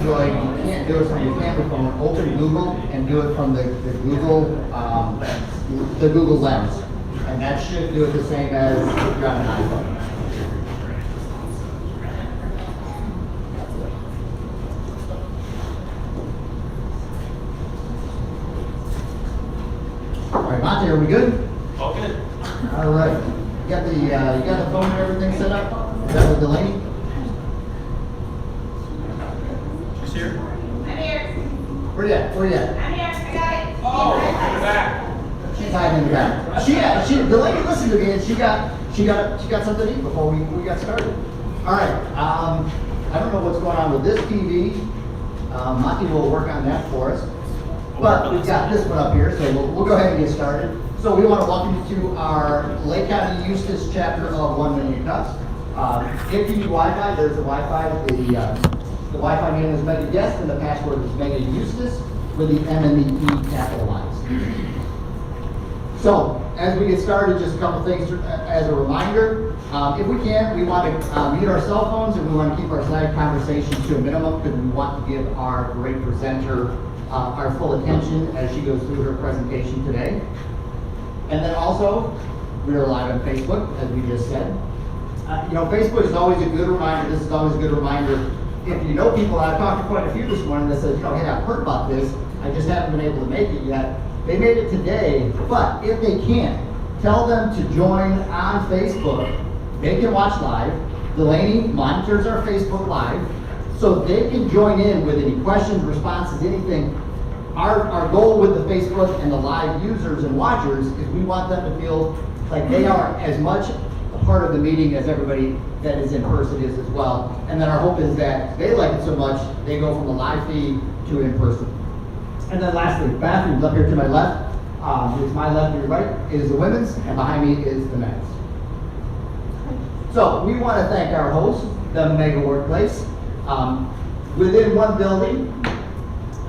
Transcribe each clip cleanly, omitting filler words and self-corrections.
Android, you can't do it from your camera phone. Open Google and do it from the Google Lens, and that should do it the same as if you're on an iPhone. All right, Monte, are we good? All good. All right. You got the phone and everything set up? Is that with Delaney? She's here. I'm here. Where you at? I'm here. I got it. Oh, in the back. She's hiding in the back. Delaney listened to me, and she got something to eat before we got started. All right. I don't know what's going on with this TV. Monty will work on that for us. But we've got this one up here, so we'll go ahead and get started. So we want to welcome you to our Lake County Eustis chapter of 1 Million Cups. If you need Wi-Fi, there's the Wi-Fi. The Wi-Fi name is Mega Guest, and the password is Mega Eustis with the M and the E capitalized. So, as we get started, just a couple things as a reminder. If we can, we want to mute our cell phones, and we want to keep our side conversations to a minimum because we want to give our great presenter our full attention as she goes through her presentation today. And then also, we are live on Facebook, as we just said. Facebook is always a good reminder. This is always a good reminder. If you know people, I've talked to quite a few this morning that said, hey, I've heard about this. I just haven't been able to make it yet. They made it today, but if they can't, tell them to join on Facebook. They can watch live. Delaney monitors our Facebook Live, so they can join in with any questions, responses, anything. Our goal with the Facebook and the live users and watchers is we want them to feel like they are as much a part of the meeting as everybody that is in person is as well. And then our hope is that they like it so much, they go from the live feed to in person. And then lastly, bathrooms up here to my left, it's my left and your right, is the women's, and behind me is the men's. So we want to thank our host, the Mega Workplace. Within one building,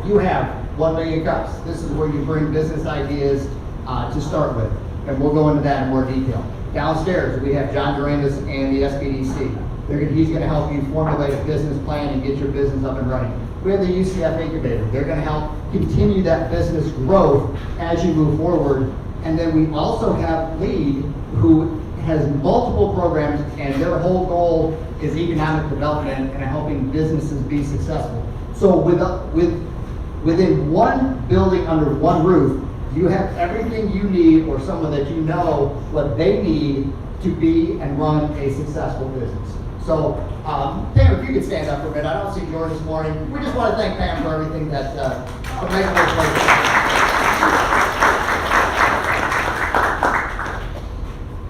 you have 1 Million Cups. This is where you bring business ideas to start with, and we'll go into that in more detail. Downstairs, we have John Doranus and the SBDC. He's going to help you formulate a business plan and get your business up and running. We have the UCF Incubator. They're going to help continue that business growth as you move forward. And then we also have LEAD, who has multiple programs, and their whole goal is economic development and helping businesses be successful. So within one building under one roof, you have everything you need, or someone that you know what they need to be and run a successful business. So, Pam, if you could stand up for a minute. I don't see George this morning. We just want to thank Pam for everything that the Mega Workplace.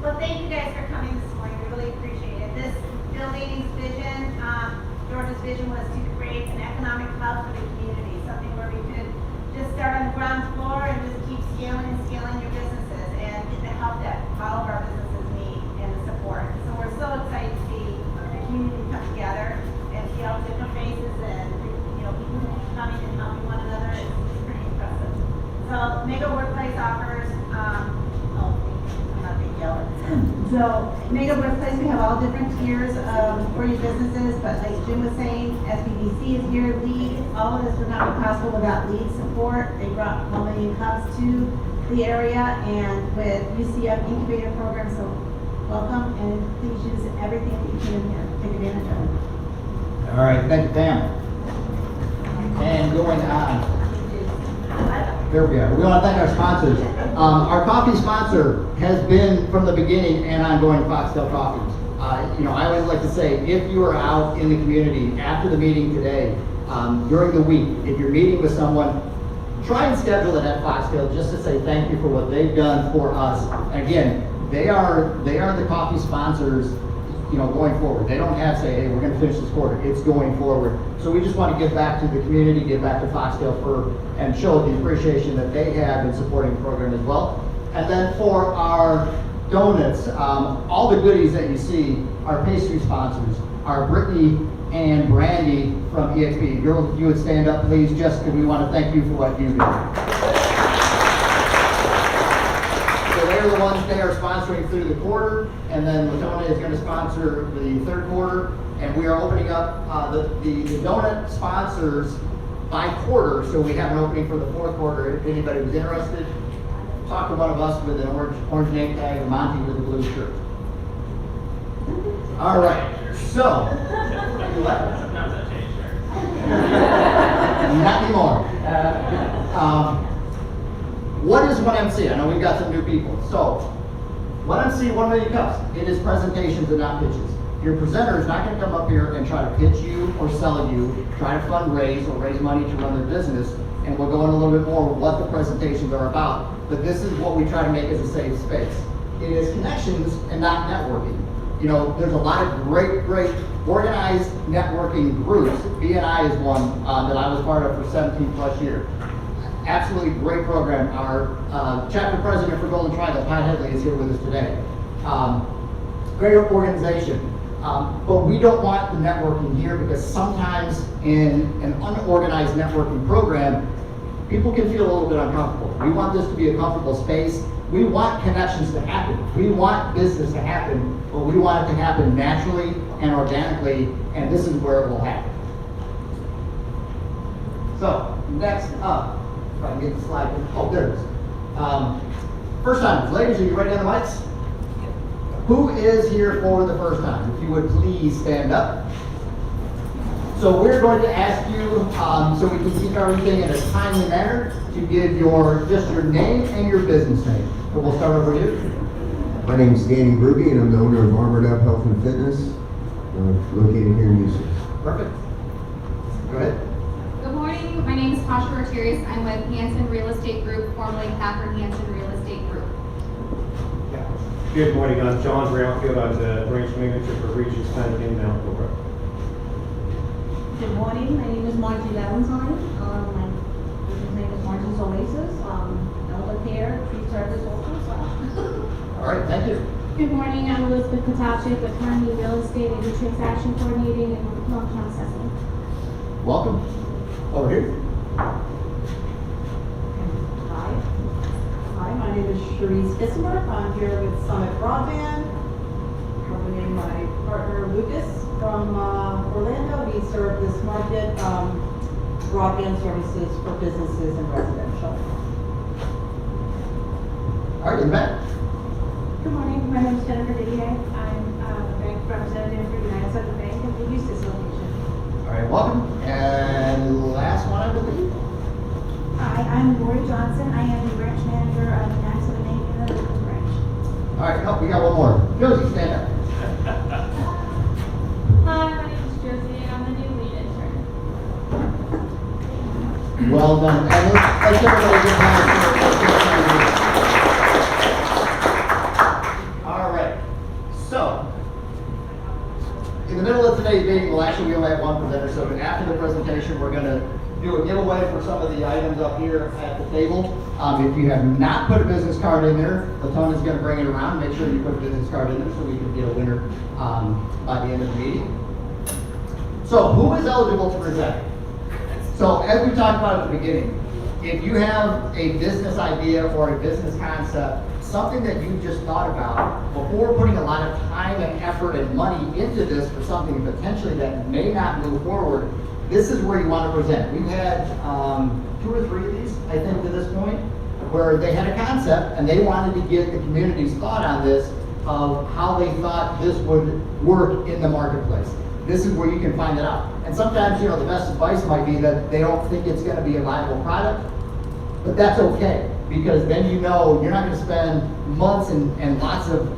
Well, thank you guys for coming this morning. We really appreciate it. This building's vision, George's vision was to create an economic hub for the community, something where we could just start on the ground floor and just keep scaling and scaling your businesses and get the help that all of our businesses need and the support. So we're so excited to see the community come together and see all the different faces and people coming and helping one another. It's pretty impressive. So Mega Workplace offers, I'm not being yelled. So Mega Workplace, we have all different tiers for your businesses, but like Jim was saying, SBDC is here, LEAD. All of this would not be possible without LEAD support. They brought 1 Million Cups to the area, and with UCF Incubator program, so welcome, and please use everything that you can here. Take advantage of it. All right, thank you, Pam. And going on. There we are. We want to thank our sponsors. Our coffee sponsor has been from the beginning and ongoing Foxtail Coffees. I always like to say, if you are out in the community after the meeting today, during the week, if you're meeting with someone, try and schedule it at Foxtail just to say thank you for what they've done for us. Again, they are the coffee sponsors, going forward. They don't have to say, hey, we're going to finish this quarter. It's going forward. So we just want to give back to the community, give back to Foxtail and show the appreciation that they have in supporting the program as well. And then for our donuts, all the goodies that you see, our pastry sponsors are Brittany and Brandy from EXP. You would stand up, please, Jessica. We want to thank you for what you do. So they're the ones they are sponsoring through the quarter, and then Latona is going to sponsor the third quarter, And we are opening up the donut sponsors by quarter, so we have an opening for the fourth quarter. If anybody was interested, talk to one of us with an orange name tag or Monty with a blue shirt. All right, so. Sometimes I change shirts. Not anymore. What is 1MC? I know we've got some new people. So, 1MC, 1 million cups. It is presentations and not pitches. Your presenter is not going to come up here and try to pitch you or sell you, try to fundraise or raise money to run their business, and we'll go in a little bit more what the presentations are about. But this is what we try to make as a safe space. It is connections and not networking. You know, there's a lot of great organized networking groups. BNI is one that I was part of for 17 plus years. Absolutely great program. Our chapter president for Golden Triangle, Pat Headley, is here with us today. Great organization. But we don't want the networking here because sometimes in an unorganized networking program, people can feel a little bit uncomfortable. We want this to be a comfortable space. We want connections to happen. We want business to happen, but we want it to happen naturally and organically, and this is where it will happen. So, next up, if I can get the slide. Oh, there it is. First timers, ladies, are you ready on the mics? Who is here for the first time? If you would please stand up. So we're going to ask you, so we can keep everything in a timely manner, to give just your name and your business name. So we'll start over here. My name is Danny Ruby, and I'm the owner of Armored Up Health and Fitness, located here in Eustis. Perfect. Go ahead. Good morning, my name is Tasha Rotirius. I'm with Hanson Real Estate Group, formerly Packard Hanson Real Estate Group. Good morning, I'm John Brownfield. I'm the branch manager for Regions Planning in Mount Laura. Good morning, my name is Margie Valentine. My business name is Margie's Oasis. Elder care, tree service also. All right, thank you. Good morning, I'm Elizabeth Patachik with Harmony Real Estate and Transaction Coordinating in Long County, Cecily. Welcome. Over here. Hi, my name is Cherise Kismer. I'm here with Summit Broadband. Accompanying my partner Lucas from Orlando. We serve this market broadband services for businesses and residential. All right, in the back. Good morning, my name is Jennifer Didier. I'm a bank representative for United Southern Bank at the Eustis location. All right, welcome. And last one, I believe. Hi, I'm Lori Johnson. I am the branch manager of the United Southern Bank in the Liverpool branch. All right, no, we got one more. Josie, stand up. Hi, my name is Josie, and I'm the new lead intern. Well done. And let's everybody get down. All right. So, in the middle of today's meeting, we only have one presenter. So after the presentation, we're going to do a giveaway for some of the items up here at the table. If you have not put a business card in there, Latona's going to bring it around. Make sure you put a business card in there so we can get a winner by the end of the meeting. So who is eligible to present? So as we talked about at the beginning, if you have a business idea or a business concept, something that you just thought about, before putting a lot of time and effort and money into this for something potentially that may not move forward, this is where you want to present. We've had 2 or 3 of these, I think, to this point, where they had a concept and they wanted to get the community's thought on this of how they thought this would work in the marketplace. This is where you can find it out. And sometimes, you know, the best advice might be that they don't think it's going to be a viable product, but that's okay, because then you know you're not going to spend months and lots of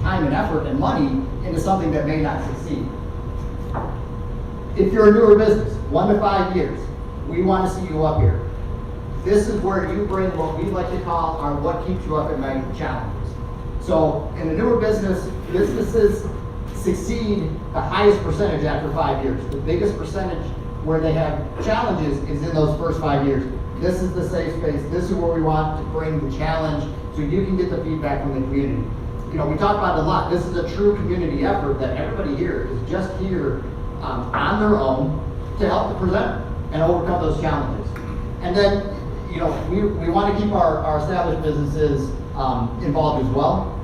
time and effort and money into something that may not succeed. If you're a newer business, 1 to 5 years, we want to see you up here. This is where you bring what we like to call our what keeps you up at night challenges. So in a newer business, businesses succeed the highest percentage after 5 years. The biggest percentage where they have challenges is in those first 5 years. This is the safe space. This is where we want to bring the challenge so you can get the feedback from the community. You know, we talk about it a lot. This is a true community effort that everybody here is just here on their own to help the presenter and overcome those challenges. And then, you know, we want to keep our established businesses involved as well.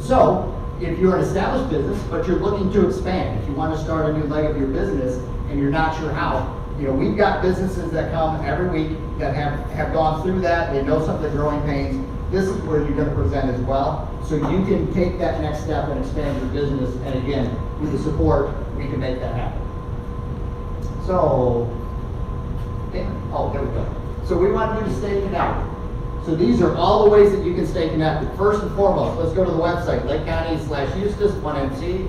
So if you're an established business, but you're looking to expand, if you want to start a new leg of your business and you're not sure how, we've got businesses that come every week that have gone through that, they know some of the growing pains. This is where you're going to present as well. So you can take that next step and expand your business, and again, with the support, we can make that happen. So, there we go. So we want you to stay connected. So these are all the ways that you can stay connected. First and foremost, let's go to the website, Lake County/Eustis, 1MC.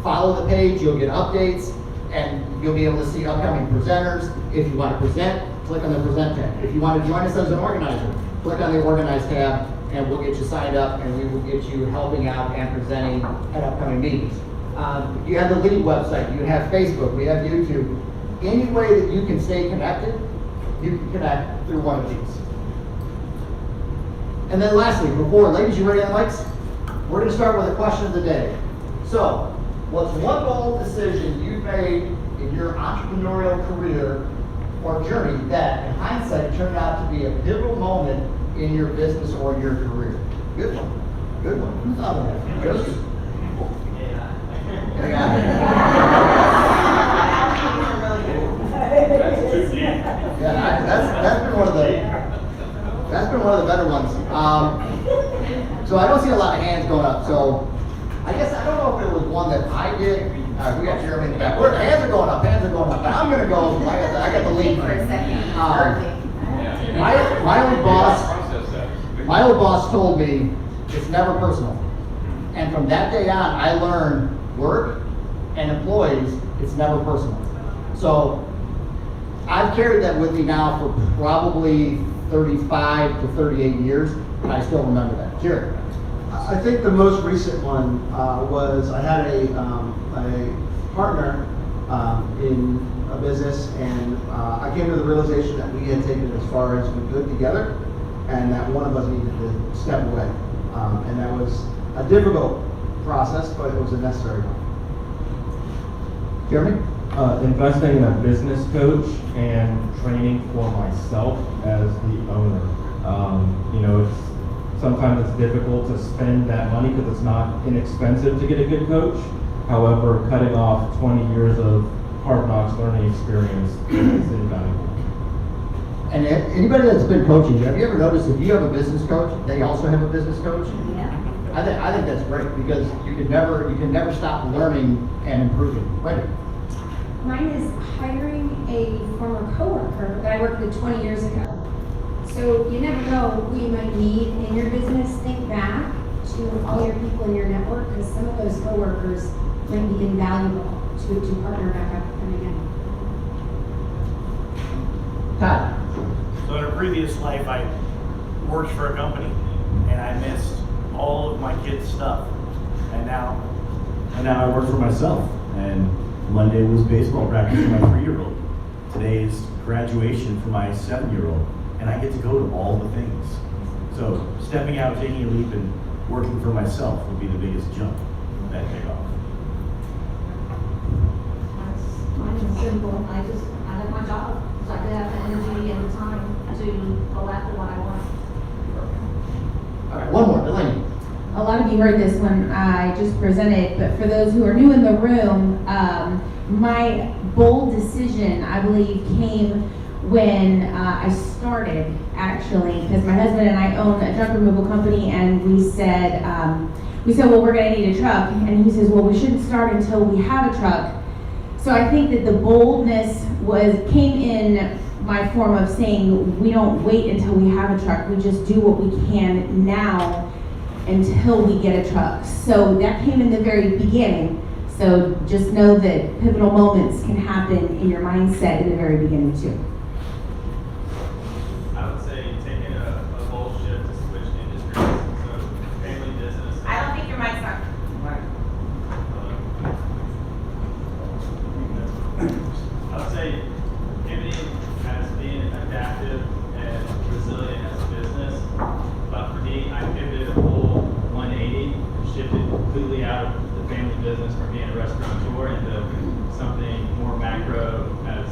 Follow the page, you'll get updates, and you'll be able to see upcoming presenters. If you want to present, click on the present tab. If you want to join us as an organizer, click on the organize tab, and we'll get you signed up, and we will get you helping out and presenting at upcoming meetings. You have the lead website, you have Facebook, we have YouTube. Any way that you can stay connected, you can connect through one of these. And then lastly, ladies, you ready on the mics? We're going to start with a question of the day. So, what's one bold decision you've made in your entrepreneurial career or journey that, in hindsight, turned out to be a pivotal moment in your business or your career? Good one. Good one. Who's on that? Joseph? Yeah, that's been one of the better ones. So I don't see a lot of hands going up. So I guess I don't know if it was one that I did. We got Jeremy in the back. Hands are going up. But I'm going to go. I got the lead. For a second. My old boss told me it's never personal. And from that day on, I learned work and employees, it's never personal. So I've carried that with me now for probably 35 to 38 years, and I still remember that. Jerry? I think the most recent one was I had a partner in a business, and I came to the realization that we had taken it as far as we could together, and that one of us needed to step away. And that was a difficult process, but it was a necessary one. Jeremy? Investing in a business coach and training for myself as the owner. Sometimes it's difficult to spend that money because it's not inexpensive to get a good coach. However, cutting off 20 years of hard knocks learning experience is invaluable. And anybody that's been coaching, have you ever noticed if you have a business coach, they also have a business coach? Yeah. I think that's great because you can never stop learning and improving. Wendy? Mine is hiring a former coworker that I worked with 20 years ago. So you never know who you might need in your business. Think back to all your people in your network because some of those coworkers might be invaluable to partner back up with them again. Todd? So in a previous life, I worked for a company, and I missed all of my kids' stuff. And now I work for myself. And Monday was baseball practice for my 3-year-old. Today is graduation for my 7-year-old. And I get to go to all the things. So stepping out, taking a leap, and working for myself would be the biggest jump that I take off. Mine is simple. I like my job. So I could have the energy and the time to go after what I want. All right, one more, Delaney. A lot of you heard this when I just presented, but for those who are new in the room, my bold decision, I believe, came when I started, actually, because my husband and I own a junk removal company, and we said, well, we're going to need a truck, and he says, well, we shouldn't start until we have a truck. So I think that the boldness came in my form of saying, we don't wait until we have a truck, we just do what we can now until we get a truck. So that came in the very beginning. So just know that pivotal moments can happen in your mindset in the very beginning too. I would say taking a bold shift to switch industries. So family business. I don't think your mic's on. I would say pivoting as being adaptive and resilient as a business. But for me, I pivoted a full 180 and shifted completely out of the family business from being a restaurateur into something more macro, as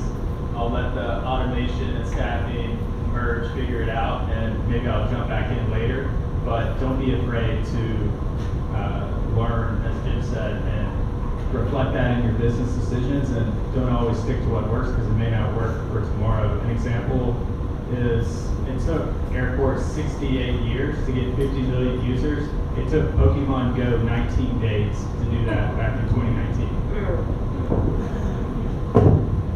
I'll let the automation and staffing merge, figure it out, and maybe I'll jump back in later. but don't be afraid to learn, as Jim said, and reflect that in your business decisions, and don't always stick to what works because it may not work for tomorrow. An example is it took Airport 68 years to get 50 million users. It took Pokemon Go 19 days to do that back in 2019.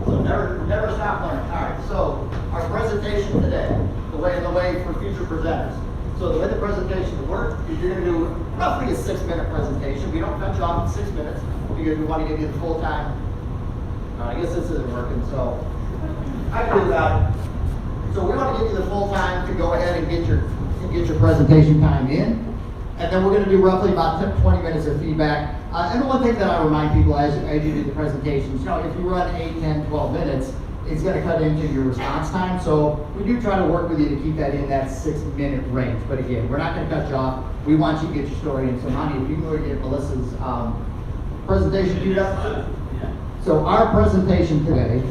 So never stop learning. All right, so our presentation today, the way for future presenters. So the way the presentation will work is you're going to do roughly a 6-minute presentation. We don't cut you off in 6 minutes because we want to give you the full time. I guess this isn't working, so I can do that. So we want to give you the full time to go ahead and get your presentation time in. And then we're going to do roughly about 20 minutes of feedback. And the one thing that I remind people as you do the presentations, if you run 8, 10, 12 minutes, it's going to cut into your response time. So we do try to work with you to keep that in that 6-minute range. But again, we're not going to cut you off. We want you to get your story in. So Monty, if you can go get Melissa's presentation queued up. So our presentation today,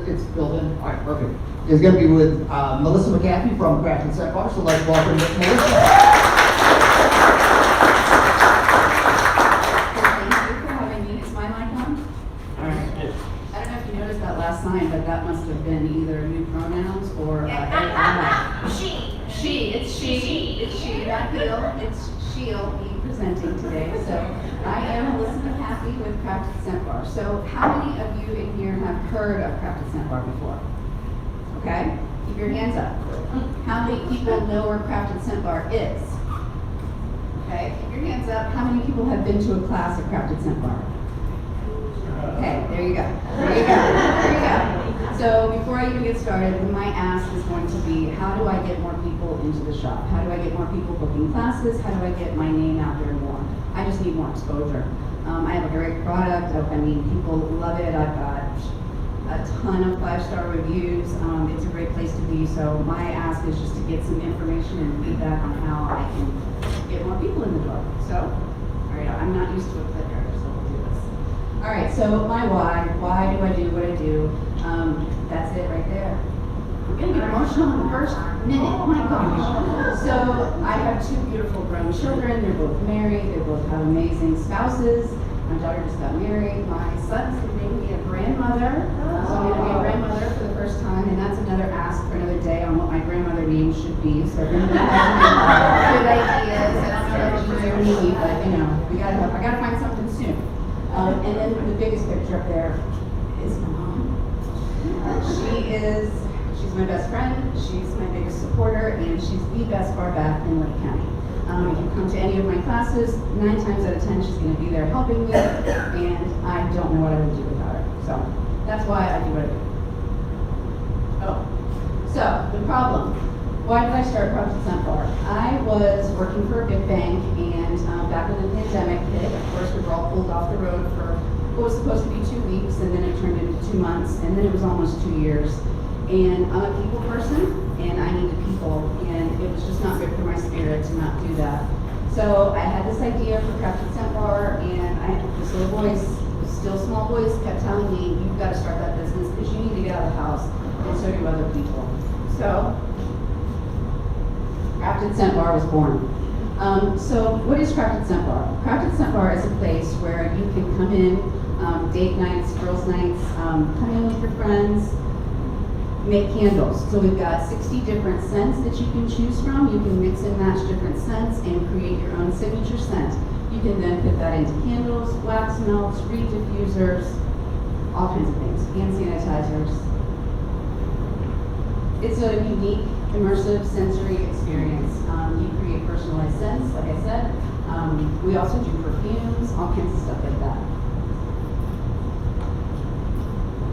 it's built in. All right, perfect. Is going to be with Melissa McHaffie from Craft & Scent Bar. So let's welcome Melissa. Last sign, but that must have been either new pronouns or AI. It's she, not heel, it's she'll be presenting today. So I am Melissa McHaffie with Craft & Scent Bar. So how many of you in here have heard of Craft & Scent Bar before? Okay, keep your hands up. How many people know where Craft & Scent Bar is? Okay, keep your hands up. How many people have been to a class at Craft & Scent Bar? Okay, there you go. So before I even get started, my ask is going to be, how do I get more people into the shop? How do I get more people booking classes? How do I get my name out there more? I just need more exposure. I have a great product. People love it. I've got a ton of 5-star reviews. It's a great place to be. So my ask is just to get some information and feedback on how I can get more people in the door. So, all right, I'm not used to a clicker. All right, so my why do I do what I do? That's it right there. I'm gonna get emotional in the first minute, oh my gosh. So I have 2 beautiful grown children. They're both married, they both have amazing spouses. My daughter just got married. My son's gonna be a grandmother. So I'm gonna be a grandmother for the first time, and that's another ask for another day on what my grandmother name should be. So if anybody has good ideas, I don't know if she's or me, but I gotta find something soon. And then the biggest picture up there is my mom. She's my best friend, she's my biggest supporter, and she's the best bar back in Lake County. If you come to any of my classes, 9 times out of 10 she's going to be there helping me, and I don't know what I would do without her. So that's why I do what I do. So the problem. Why did I start Craft & Scent Bar? I was working for a big bank, and back when the pandemic hit, of course, we were all pulled off the road for what was supposed to be 2 weeks, and then it turned into 2 months, and then it was almost 2 years. And I'm a people person, and I needed people, and it was just not good for my spirit to not do that. So I had this idea for Craft & Scent Bar, and this little voice, still small voice, kept telling me, you've got to start that business because you need to get out of the house, and so do other people. So Craft & Scent Bar was born. So what is Craft & Scent Bar? Craft & Scent Bar is a place where you can come in, date nights, girls' nights, come in with your friends, make candles. So we've got 60 different scents that you can choose from. You can mix and match different scents and create your own signature scent. You can then put that into candles, wax melts, reed diffusers, all kinds of things, hand sanitizers. It's a unique, immersive sensory experience. You create personalized scents, like I said. We also do perfumes, all kinds of stuff like that.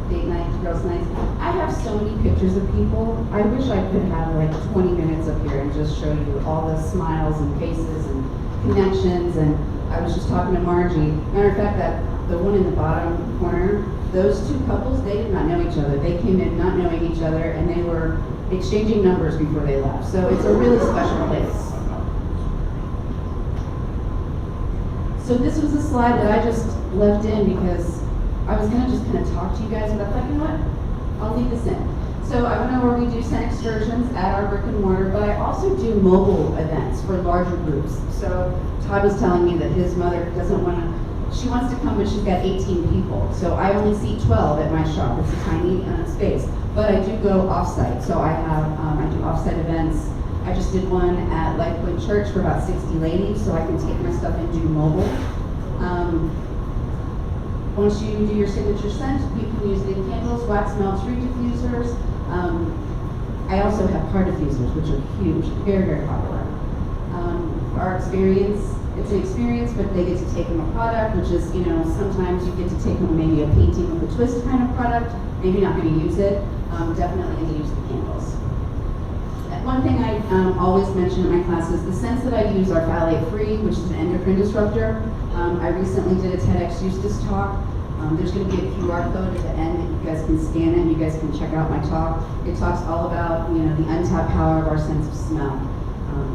Date night, girls' nights. I have so many pictures of people. I wish I could have like 20 minutes up here and just show you all the smiles and faces and connections. And I was just talking to Margie. Matter of fact, that the one in the bottom corner, those 2 couples, they did not know each other. They came in not knowing each other, and they were exchanging numbers before they left. So it's a really special place. So this was a slide that I just left in because I was gonna just kind of talk to you guys, but I thought, you know what? I'll leave this in. So I went over, we do scent excursions at our brick and mortar, but I also do mobile events for larger groups. So Todd was telling me that his mother doesn't want to, she wants to come, but she's got 18 people. So I only seat 12 at my shop. It's a tiny space, but I do go off-site. So I have, I do off-site events. I just did one at Lifewood Church for about 60 ladies, so I can take my stuff and do mobile. Once you do your signature scent, you can use it in candles, wax melts, reed diffusers. I also have car diffusers, which are huge, very, very popular. Our experience, it's an experience, but they get to take home a product, which is, you know, sometimes you get to take home maybe a painting with a twist kind of product, maybe not going to use it, definitely going to use the candles. One thing I always mention in my classes, the scents that I use are phthalate-free, which is an endocrine disruptor. I recently did a TEDx Eustis talk. There's going to be a QR code at the end that you guys can scan it and you guys can check out my talk. It talks all about, you know, the untapped power of our sense of smell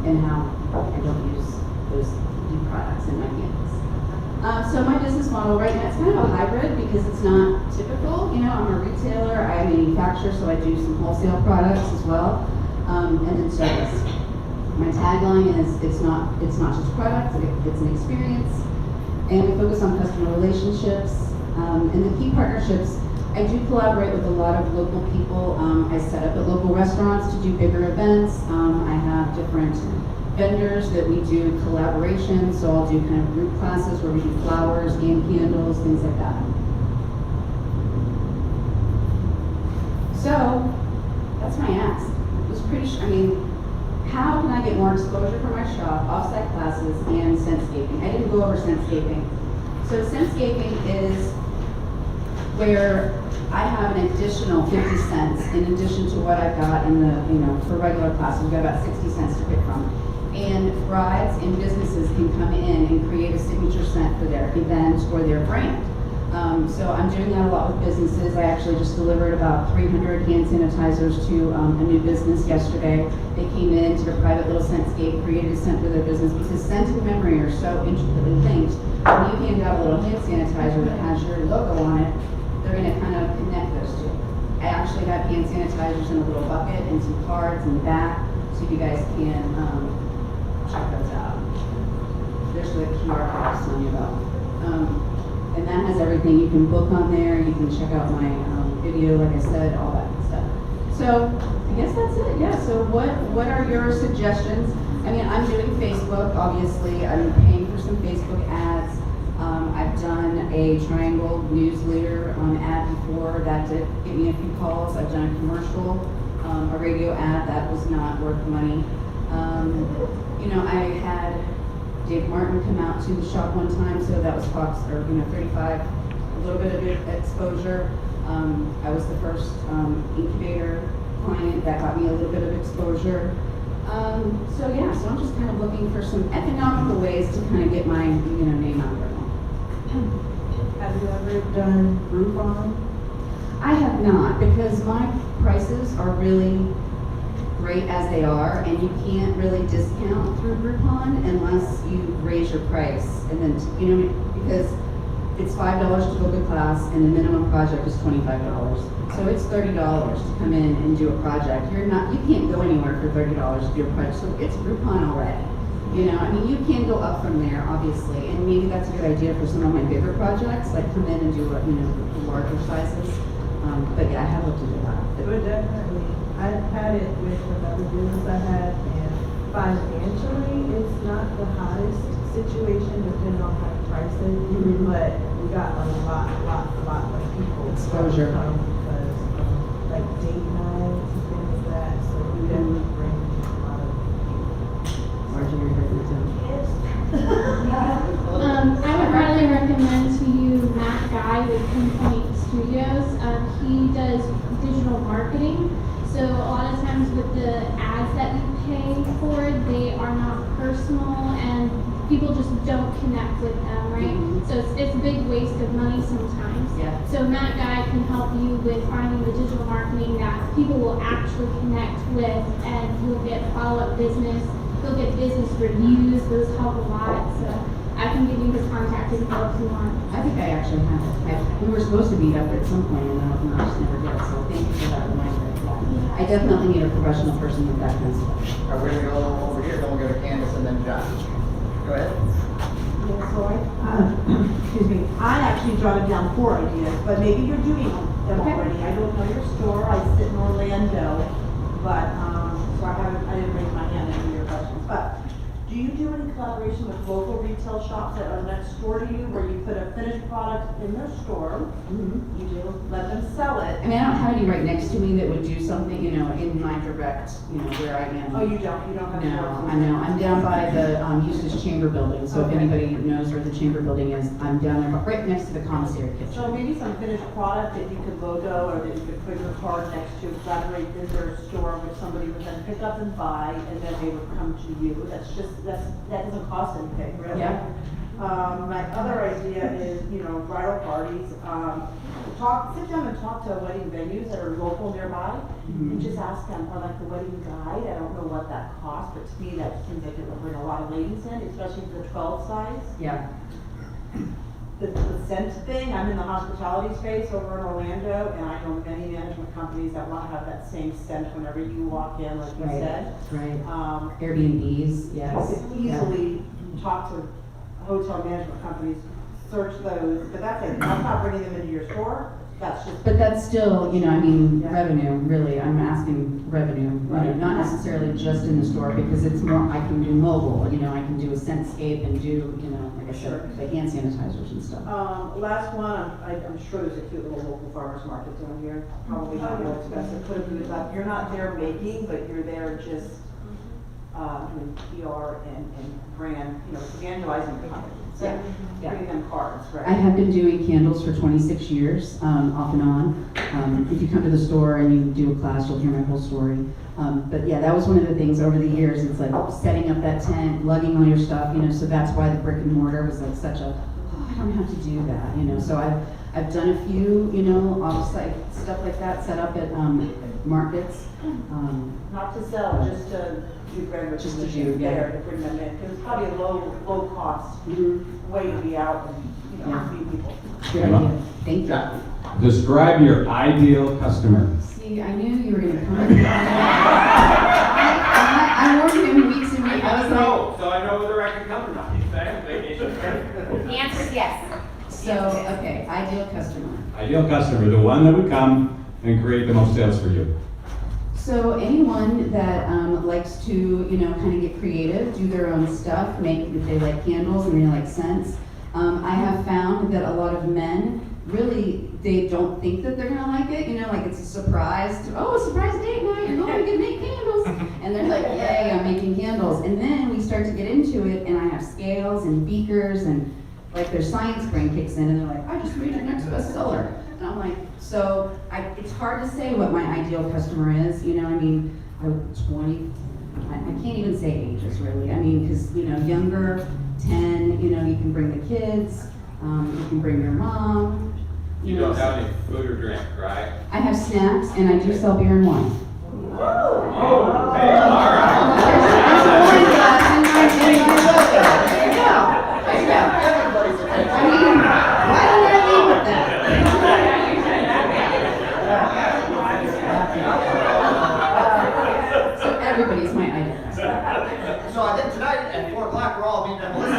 and how I don't use those new products in my candles. So my business model right now, it's kind of a hybrid because it's not typical. You know, I'm a retailer, I manufacture, so I do some wholesale products as well. And then service. My tagline is it's not just product, it's an experience. And we focus on customer relationships. And the key partnerships, I do collaborate with a lot of local people. I set up at local restaurants to do bigger events. I have different vendors that we do collaborations, so I'll do kind of group classes where we do flowers and candles, things like that. So, that's my ask. It was pretty, I mean, how can I get more exposure for my shop, offsite classes, and scentscaping? I didn't go over scentscaping. So scentscaping is where I have an additional 50 cents in addition to what I've got in the, you know, for regular classes, we've got about 60 cents to pick from. And brides and businesses can come in and create a signature scent for their event or their brand. So I'm doing that a lot with businesses. I actually just delivered about 300 hand sanitizers to a new business yesterday. They came in, did a private little scentscape, created a scent for their business because scent and memory are so intricately linked. When you hand out a little hand sanitizer that has your logo on it, they're going to kind of connect those two. I actually have hand sanitizers in a little bucket and some cards in the back, so you guys can check those out. There's the QR code I was telling you about. And that has everything. You can book on there, you can check out my video, like I said, all that good stuff. So, I guess that's it, yeah. So what are your suggestions? I mean, I'm doing Facebook, obviously. I'm paying for some Facebook ads. I've done a Triangle newsletter ad before. That did get me a few calls. I've done a commercial, a radio ad that was not worth the money. You know, I had Dave Martin come out to the shop one time, so that was Fox, or 35, a little bit of exposure. I was the first incubator client that got me a little bit of exposure. So yeah, so I'm just kind of looking for some economical ways to kind of get my name out there. Have you ever done Groupon? I have not, because my prices are really great as they are, and you can't really discount through Groupon unless you raise your price, and then because it's $5 to book a class, and the minimum project is $25. So it's $30 to come in and do a project. You can't go anywhere for $30 to do a project. So it's Groupon already. You know, I mean, you can go up from there, obviously, and maybe that's a good idea for some of my bigger projects, like come in and do larger sizes. But yeah, I have looked into that. But definitely, I've had it with another business I had, and financially, it's not the hottest situation depending on how you price it. Mm-hmm. But we got a lot of people Exposure. come because like date nights and things like that. So we definitely bring a lot of Marjorie, you're different too. I would highly recommend to you Matt Guy with Pinpoint Studios. He does digital marketing. So a lot of times with the ads that we pay for, they are not personal and people just don't connect with them, right? Mm-hmm. So it's a big waste of money sometimes. Yeah. So Matt Guy can help you with finding the digital marketing that people will actually connect with, and you'll get follow-up business. You'll get business reviews. Those help a lot. So I can give you his contact info if you want. I think I actually have it. We were supposed to meet up at some point, and I just never did. So thank you for that reminder. I definitely need a professional person with that kind of stuff. All right, we're gonna go over here, then we'll go to Candace and then Josh. Go ahead. Yeah, so excuse me, I actually jotted down 4 ideas, but maybe you're doing them already. I don't know your store, I sit in Orlando, but, so I didn't raise my hand to answer your questions. But do you do any collaboration with local retail shops that are next door to you, where you put a finished product in their store? You do, let them sell it. I mean, I don't have any right next to me that would do something, you know, in my direct, you know, where I am. Oh, you don't have. No, I know, I'm down by the Eustis Chamber Building, so if Okay. anybody knows where the Chamber Building is, I'm down there, right next to the commissary kitchen. So maybe some finished product that you could logo, or that you could put your card next to, collaborate in their store, which somebody would then pick up and buy, and then they would come to you. That doesn't cost anything, really. Yeah. My other idea is, bridal parties, sit down and talk to wedding venues that are local nearby, and just ask them, or like the wedding guide, I don't know what that costs, but to me, that seems like it would bring a lot of ladies in, especially for the 12 size. Yeah. The scent thing, I'm in the hospitality space over in Orlando, and I know many management companies that want to have that same scent whenever you walk in, like you said. Right. Airbnbs, yes. You could easily talk to hotel management companies, search those, but that's not bringing them into your store, that's just. But that's still, I mean, Yeah. revenue, really, I'm asking revenue, not necessarily just in the store, because it's more, I can do mobile, I can do a scentscape and do, like I Sure. said, the hand sanitizers and stuff. Last one, I'm sure there's a cute little local farmer's market down here, probably not real expensive, put a booth up, you're not there making, but you're there just, doing PR and brand, evangelizing the company. So, Yeah. bringing them cards, right? I have been doing candles for 26 years, off and on. If you come to the store and you do a class, you'll hear my whole story. But yeah, that was one of the things over the years. It's like setting up that tent, lugging all your stuff, so that's why the brick and mortar was like such a, I don't have to do that, So I've done a few, off-site stuff like that, set up at markets. Not to sell, just to do brand Just to recognition do, yeah. there, to bring them in, because it's probably a low cost way to be out and, Yeah. meet people. Good idea. Thank you. Describe your ideal customer. See, I knew you were gonna come. I warned him weeks and weeks. I was like, So I know whether I can come or not. You say vacation. The answer is yes. so, okay, ideal customer. Ideal customer, the one that would come and create the most sales for you. So anyone that likes to, kind of get creative, do their own stuff, if they like candles and they like scents. I have found that a lot of men really, they don't think that they're gonna like it, like it's a surprise. Surprise date night, you're going to make candles. And they're like, yay, I'm making candles. And then we start to get into it, and I have scales and beakers, and like their science brain kicks in, and they're like, I just made your next bestseller. And I'm like, it's hard to say what my ideal customer is, I'm 20, I can't even say ages really, because, younger, 10, you can bring the kids, you can bring your mom. You don't have any food or drink, right? I have snacks, and I do sell beer and wine. Oh, hey, all right. There's a wine glass in my logo. There you go. There you go. Why don't I leave with that? So everybody's my ideal customer. So I think tonight at 4 o'clock, we're all meeting at Melissa.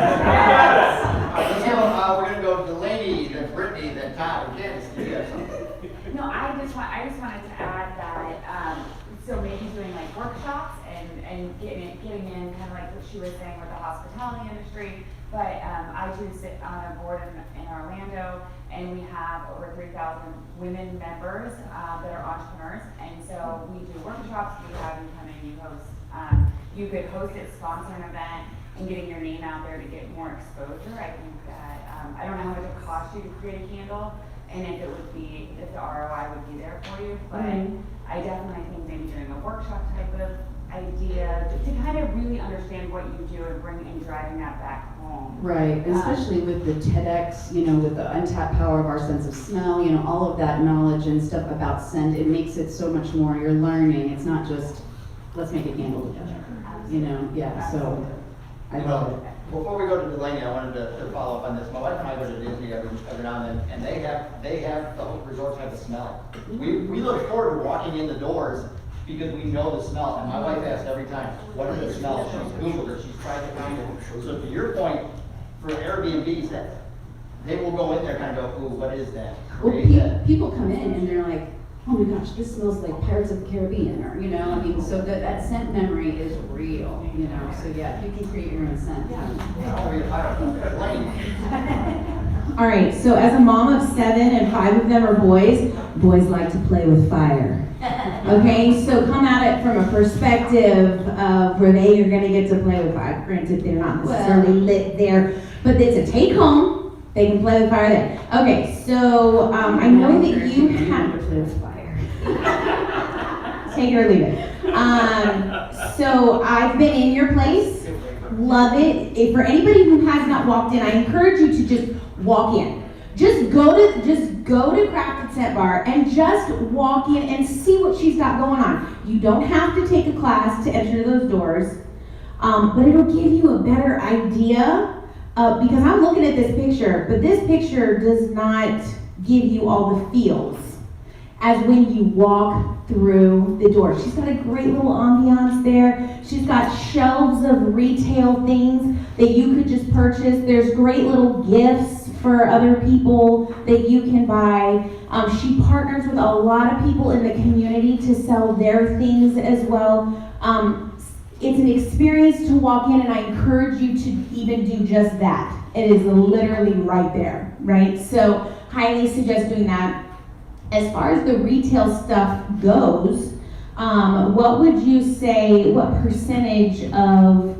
Let's go, we're gonna go to Delaney, then Brittany, then Todd, and Candace. Do you have something? No, I just wanted to add that, so maybe doing like workshops and getting in, kind of like what she was saying with the hospitality industry. But I do sit on a board in Orlando, and we have over 3,000 women members that are entrepreneurs. And so we do workshops, we have you come in, you host. You could host it, sponsor an event, and getting your name out there to get more exposure. I think that, I don't know how much it costs you to create a candle, and if the ROI would be there for you, but I definitely think maybe doing a workshop type of idea to kind of really understand what you do and driving that back home. Right, especially with the TEDx, with the untapped power of our sense of smell, all of that knowledge and stuff about scent, it makes it so much more, you're learning, it's not just, let's make a candle together, so I love it. Before we go to Delaney, I wanted to follow up on this. My wife and I go to Disney every now and then, and they have the whole resorts have a smell. We look forward to walking in the doors because we know the smell. And my wife asks every time, what are the smells? She's Googled it, she's tried to find it. So to your point, for Airbnbs, they will go in there kind of go, ooh, what is that? Well, Create that. people come in and they're like, oh my gosh, this smells like Pirates of the Caribbean, or, you know, I mean, so that scent memory is real, you know, so yeah, if you can create your own scent. All right, so as a mom of 7 and 5 of them are boys, boys like to play with fire. Okay, so come at it from a perspective of where they are gonna get to play with fire. Granted, they're not necessarily lit there, but it's a take home. They can play with fire there. Okay, so I know that you have to play with fire. Take it or leave it. So I've been in your place, love it. If for anybody who has not walked in, I encourage you to just walk in. Just go to Crafted Scent Bar and just walk in and see what she's got going on. You don't have to take a class to enter those doors, but it'll give you a better idea. Because I'm looking at this picture, but this picture does not give you all the feels as when you walk through the door. She's got a great little ambiance there. She's got shelves of retail things that you could just purchase. There's great little gifts for other people that you can buy. She partners with a lot of people in the community to sell their things as well. It's an experience to walk in, and I encourage you to even do just that. It is literally right there, right? So highly suggest doing that. As far as the retail stuff goes, what would you say, what percentage of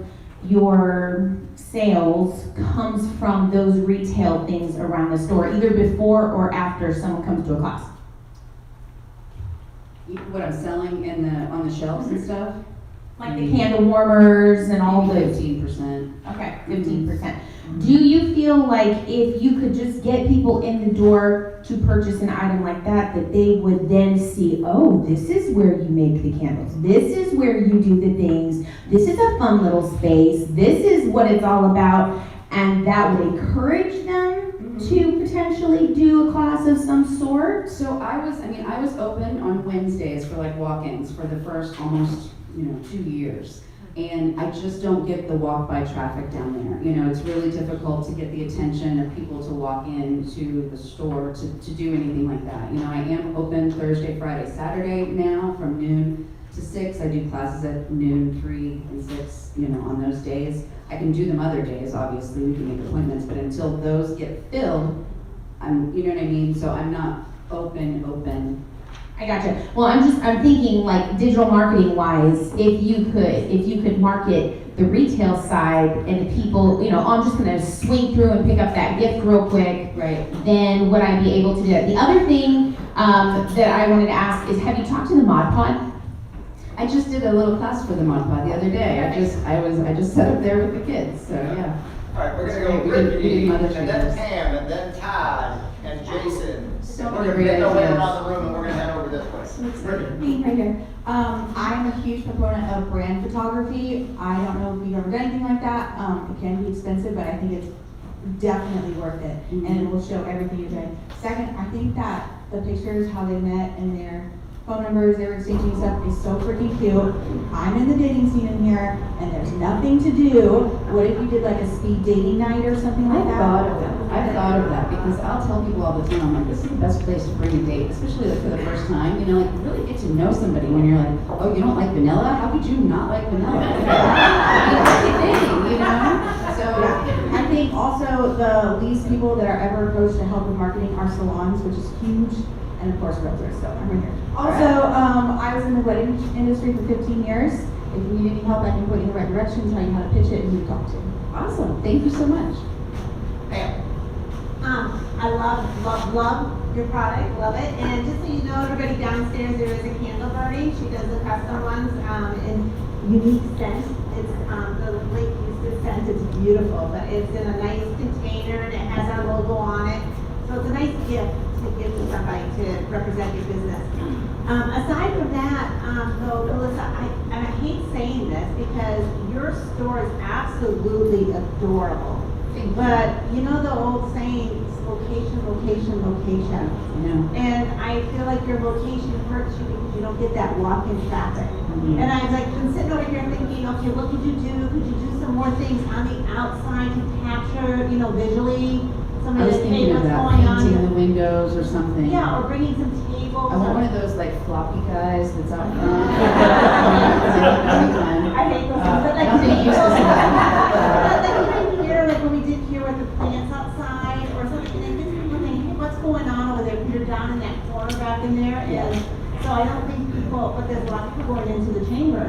your sales comes from those retail things around the store, either before or after someone comes to a class? What I'm selling on the shelves and stuff? Like the candle warmers and all the 15%. Okay, 15%. Do you feel like if you could just get people in the door to purchase an item like that, that they would then see, oh, this is where you make the candles. This is where you do the things. This is a fun little space. This is what it's all about. And that would encourage them to potentially do a class of some sort? So I was open on Wednesdays for like walk-ins for the first almost 2 years. And I just don't get the walk-by traffic down there. You know, it's really difficult to get the attention of people to walk into the store to do anything like that. You know, I am open Thursday, Friday, Saturday now from noon to 6. I do classes at noon, 3, and 6, on those days. I can do them other days, obviously, we can make appointments, but until those get filled, you know what I mean? So I'm not open. I gotcha. Well, I'm thinking like digital marketing wise, if you could market the retail side and the people, I'm just gonna swing through and pick up that gift real quick. Right. Then would I be able to do that? The other thing that I wanted to ask is, have you talked to the Mod Pod? I just did a little class for the Mod Pod the other day. I just sat up there with the kids, so yeah. All right, we're gonna go Brittany, and then Pam, and then Todd, and Jason. So We're gonna get away around the room, and we're gonna head over this way. Me right here. I'm a huge proponent of brand photography. I don't know if you've ever done anything like that. It can be expensive, but I think it's definitely worth it, and it will show everything you're doing. Second, I think that the pictures, how they met, and their phone numbers, they were exchanging stuff is so freaking cute. I'm in the dating scene in here, and there's nothing to do. What if you did like a speed dating night or something like that? I've thought of that because I'll tell people all the time, I'm like, this is the best place to bring a date, especially like for the first time. You really get to know somebody when you're like, oh, you don't like vanilla? How could you not like vanilla? So I think also the least people that are ever approached to help with marketing are salons, which is huge. And of course, realtors, so I'm right here. Also, I was in the wedding industry for 15 years. If you need any help, I can put you in the right direction, tell you how to pitch it, and who to talk to. Awesome, thank you so much. I love your product, love it. And just so you know, everybody downstairs, there is a candle burning. She does the custom ones in unique scent. It's the Lake Eustis scent. It's beautiful, but it's in a nice container and it has our logo on it. So it's a nice gift to give to somebody to represent your business. Aside from that, though, Melissa, I hate saying this because your store is absolutely adorable. But you know the old saying, it's location, location, location. Yeah. And I feel like your location hurts you because you don't get that walk-in traffic. And I was like, been sitting over here thinking, okay, what could you do some more things on the outside to capture, visually some I of was the thinking what's about going on. painting the windows or something. Yeah, or bringing some tables. I want or- one of those like floppy guys that's out front. I hate those things, but like, Nothing useless about but like even here, like when we did here with the plants outside or something, it gets people thinking, hey, what's going on over there? You're down in that corner back in there, and so I don't think people, but there's a lot of people going into the chamber,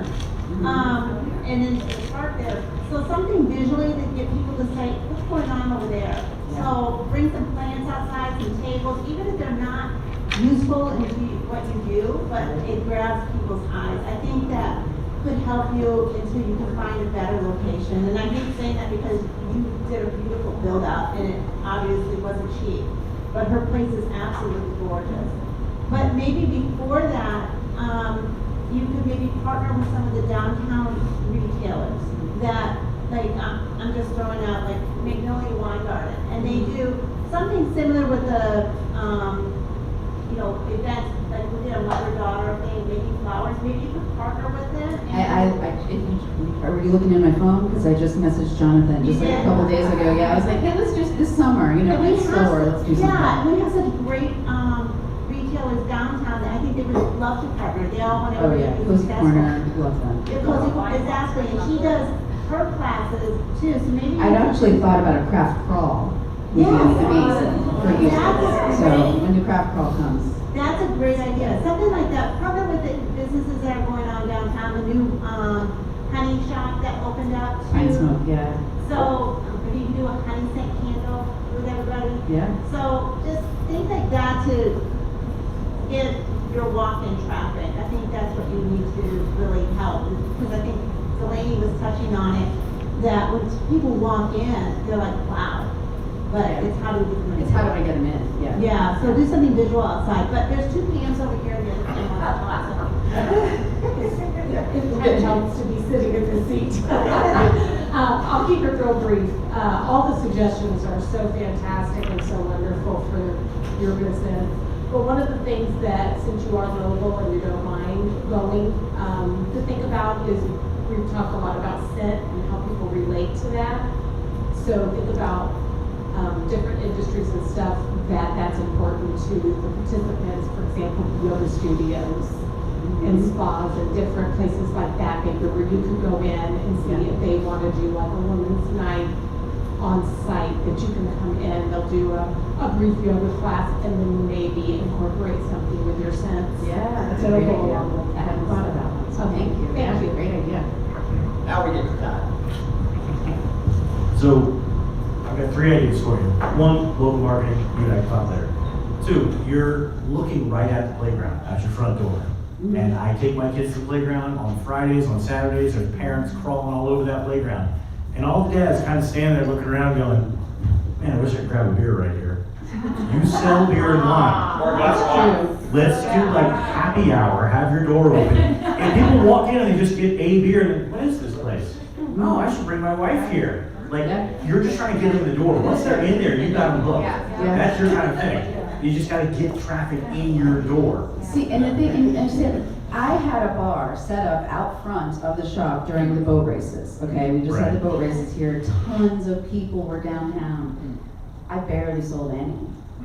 and into the park there. So something visually to get people to say, what's going on over there? So bring some plants outside, some tables, even if they're not useful in what you do, but it grabs people's eyes. I think that could help you until you can find a better location. And I hate saying that because you did a beautiful build out and it obviously wasn't cheap. But her place is absolutely gorgeous. But maybe before that, you could maybe partner with some of the downtown retailers that, like, I'm just throwing out, like Magnolia Wine Garden. And they do something similar with the, events, like we did a mother-daughter thing, making flowers. Maybe you could partner with them. Are you looking at my phone? Because I just messaged Jonathan just like a couple days ago. Yeah, I was like, hey, let's just this summer, And we it's have slower, let's do something. Yeah, we have such great retailers downtown that I think they would love to partner. They all want Oh to yeah, be Cozy successful. Corner, love that. Yeah, Cozy Corner, exactly. And she does her classes too, so maybe. I'd actually thought about a craft crawl. Would be amazing for you. So when the craft crawl comes. That's a great idea. Something like that. Partner with the businesses that are going on downtown. The new honey shop that opened up too. Pine smoke, yeah. So if you can do a honey scent candle with everybody. Yeah. So just things like that to get your walk-in traffic. I think that's what you need to really help. Because I think Delaney was touching on it, that when people walk in, they're like, wow. But it's how do we get them in? It's how do I get them in, yeah. Yeah, so do something visual outside. But there's two Pams over here and the other Pam on the top. It helps to be sitting in the seat. I'll keep it real brief. All the suggestions are so fantastic and so wonderful for your business. But one of the things that, since you are mobile and you don't mind going, to think about is we've talked a lot about scent and how people relate to that. So think about different industries and stuff that's important to the participants. For example, yoga studios and spas and different places like that, maybe where you can go in and see if they want to do like a women's night on site, that you can come in, they'll do a brief yoga class and then maybe incorporate something with your scents. Yeah, that's a That'll great go idea. along with I that. hadn't thought of that one, so Okay, thank you. thank That's you. a great idea. Now we get to that. So, I've got 3 ideas for you. 1, local marketing, you and I talked there. 2, you're looking right at the playground, at your front door. And I take my kids to the playground on Fridays, on Saturdays, there's parents crawling all over that playground. And all the dads kind of standing there looking around going, man, I wish I could grab a beer right here. You sell beer and wine. Or glass of wine. Let's do like happy hour, have your door open. And people walk in and they just get a beer and what is this place? Oh, I should bring my wife here. Like, you're just trying to get them in the door. Once they're in there, you got them hooked. That's your kind of thing. You just gotta get traffic in your door. See, and the thing, and I had a bar set up out front of the shop during the boat races, okay? We just had the boat races here, tons of people were downtown. I barely sold any.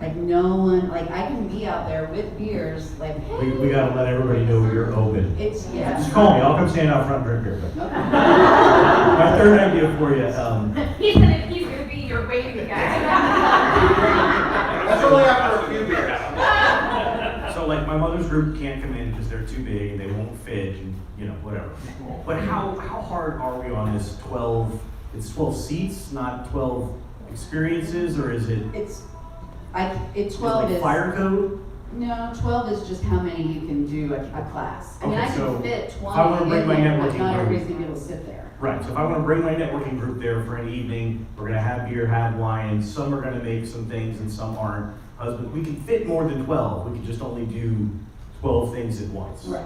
Like no one, like I can be out there with beers, like, hey. We gotta let everybody know you're open. It's, yeah. Just call me, I'll come stand out front and drink beer. My third idea for you, He's gonna be your waiting guy. That's only after a few beers. so like my mother's group can't come in because they're too big and they won't fit and whatever. But how hard are we on this 12, it's 12 seats, not 12 experiences, or is it? It's 12 like is. fire code? No, 12 is just how many you can do a class. I mean, Okay, I so can fit if I wanna 20 bring in my there, but networking not group- everybody's gonna be able to sit there. Right, so if I want to bring my networking group there for an evening, we're gonna have beer, have wine, some are gonna make some things and some aren't. We can fit more than 12, we can just only do 12 things at once. Right.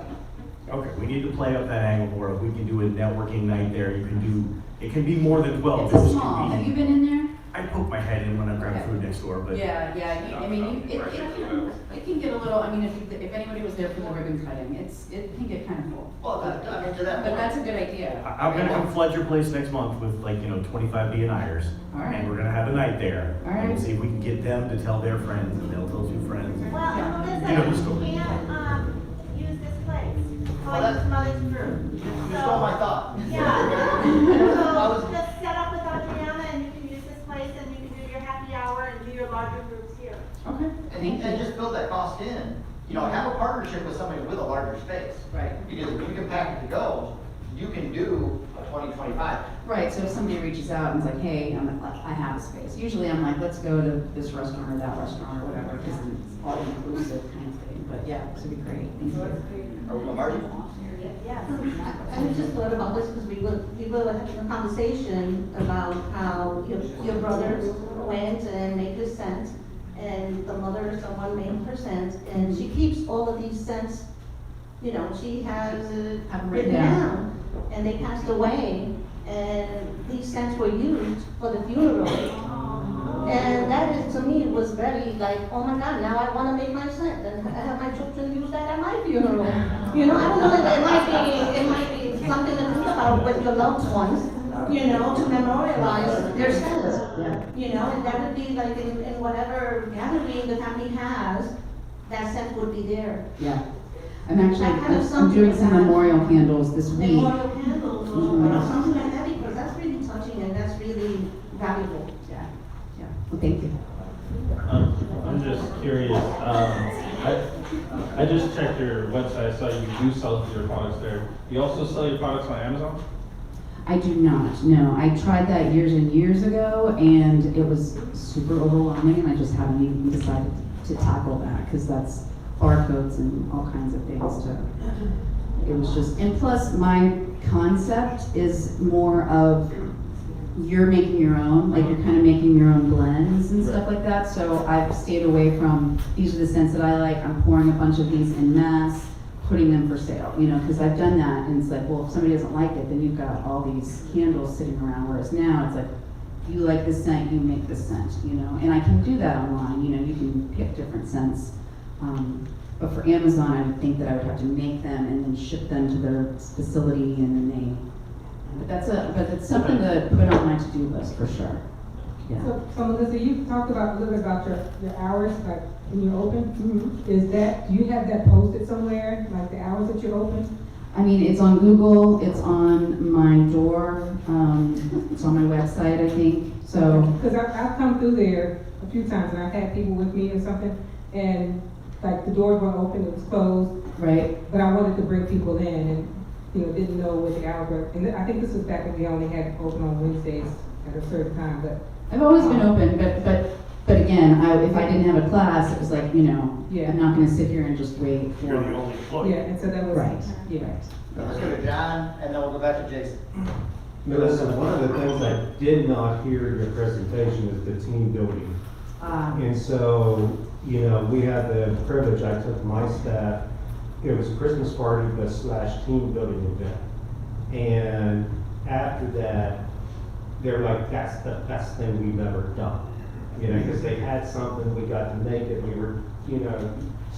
Okay, we need to play up that angle more. If we can do a networking night there, it can be more than 12. It's a Just small, convenient. have you been in there? poke my head in when I grab food next door, but. Yeah, I mean, it can get a little, I mean, if anybody was there for the ribbon cutting, it can get kind of full. Well, I mean, to that But point. that's a good idea. I'm gonna come flood your place next month with 25 B&Ers. All right. And we're gonna have a night there. All right. And we'll see if we can get them to tell their friends, and they'll tell two friends. Well, and You know the Melissa, story. you can't, use this place. Well, Call that's- your mother's group. You stole my thought. Yeah. I was- So just set up with Adriana and you can use this place and you can do your happy hour and do your larger groups here. Okay. And just build that cost in, have a partnership with somebody with a larger space. Right. Because if you can pack it to go, you can do a 20-25. Right, so if somebody reaches out and is like, hey, I have a space, usually I'm like, let's go to this restaurant or that restaurant or whatever, because it's all inclusive kind of thing, but yeah, this would be great, thank you. Are we Marty? Yes. I just thought about this because we were having a conversation about how your brother went and made his cent, and the mother or someone made her cent, and she keeps all of these cents, she has it Have them written written down. down, and they passed away, and these cents were used for the funeral. And that is, to me, was very like, oh my God, now I want to make my cent and have my children use that at my funeral. I don't know, it might be something to think about with your loved ones, to memorialize their cents. And that would be like in whatever gathering the family has, that cent would be there. Yeah. I'm actually, That kind of I'm something doing some that- memorial candles this week. Memorial candles or something like that, because that's really touching and that's really valuable. Yeah, yeah, well, thank you. I'm just curious, I just checked your website, I saw you do sell your products there. You also sell your products on Amazon? I do not, no. I tried that years and years ago, and it was super overwhelming, and I just haven't even decided to tackle that, because that's barcodes and all kinds of things it was just, and plus my concept is more of you're making your own, like you're kind of making your own blends and stuff like that, so I've stayed away from, these are the scents that I like, I'm pouring a bunch of these in mass, putting them for sale, because I've done that, and it's like, well, if somebody doesn't like it, then you've got all these candles sitting around, whereas now it's like, you like this scent, you make this scent, and I can do that online, you can pick different scents. But for Amazon, I would think that I would have to make them and then ship them to their facility, and then but it's something to put on my to-do list for sure. Yeah. So Melissa, you talked about a little bit about your hours, like when you're open. Mm-hmm. Do you have that posted somewhere, like the hours that you're open? I mean, it's on Google, it's on my door, it's on my website, I think, so. Because I've come through there a few times and I've had people with me or something, and like the doors weren't open, it was closed. Right. But I wanted to bring people in and, didn't know what the hours were. And I think this was back when we only had open on Wednesdays at a certain time, but. I've always been open, but again, if I didn't have a class, it was like, Yeah. I'm not gonna sit here and just wait for. You're the only employee. Yeah, and so that was. Right. Yeah. Let's go to John, and then we'll go back to Jason. Melissa, one of the things I did not hear in your presentation is the team building. And so, we had the privilege, I took my staff, it was a Christmas party, but / team building event. And after that, they were like, that's the best thing we've ever done. Because they had something, we got to make it, we were,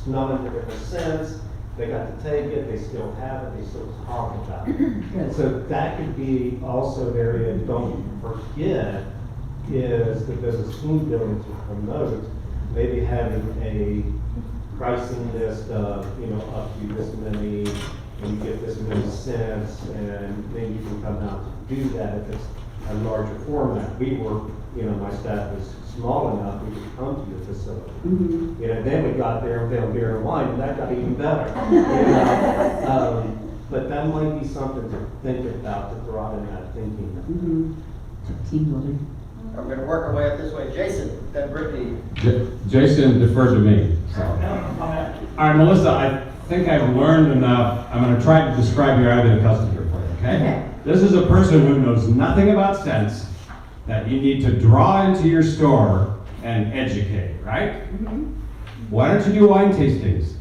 smelling the different scents, they got to take it, they still have it, they still talk about it. And so that could be also an area, don't forget, is the business team building to promote, maybe having a pricing list of, up to this many, and you get this many cents, and then you can come out to do that if it's a larger format. We were, my staff was small enough, we could come to the facility. Mm-hmm. Then we got there and found beer and wine, and that got even better. But that might be something to think about, to throw in that thinking. Mm-hmm. Team building. We're going to work our way up this way. Jason, then Brittany. Jason deferred to me. So. All right, Melissa, I think I've learned enough. I'm going to try to describe your ideal customer for you, okay? This is a person who knows nothing about scents that you need to draw into your store and educate, right? Mm-hmm. Why don't you do wine tastings?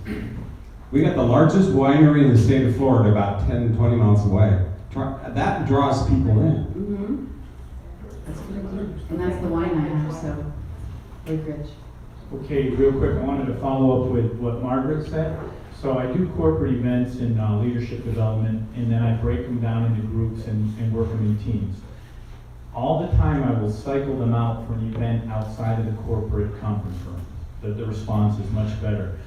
We got the largest winery in the state of Florida about 10, 20 miles away. That draws people in. Mm-hmm. That's a good idea. And that's the wine I have, so, Lake Ridge. Okay, real quick, I wanted to follow up with what Margaret said. So I do corporate events and leadership development, and then I break them down into groups and work them in teams. All the time, I will cycle them out for an event outside of the corporate conference room. The response is much better.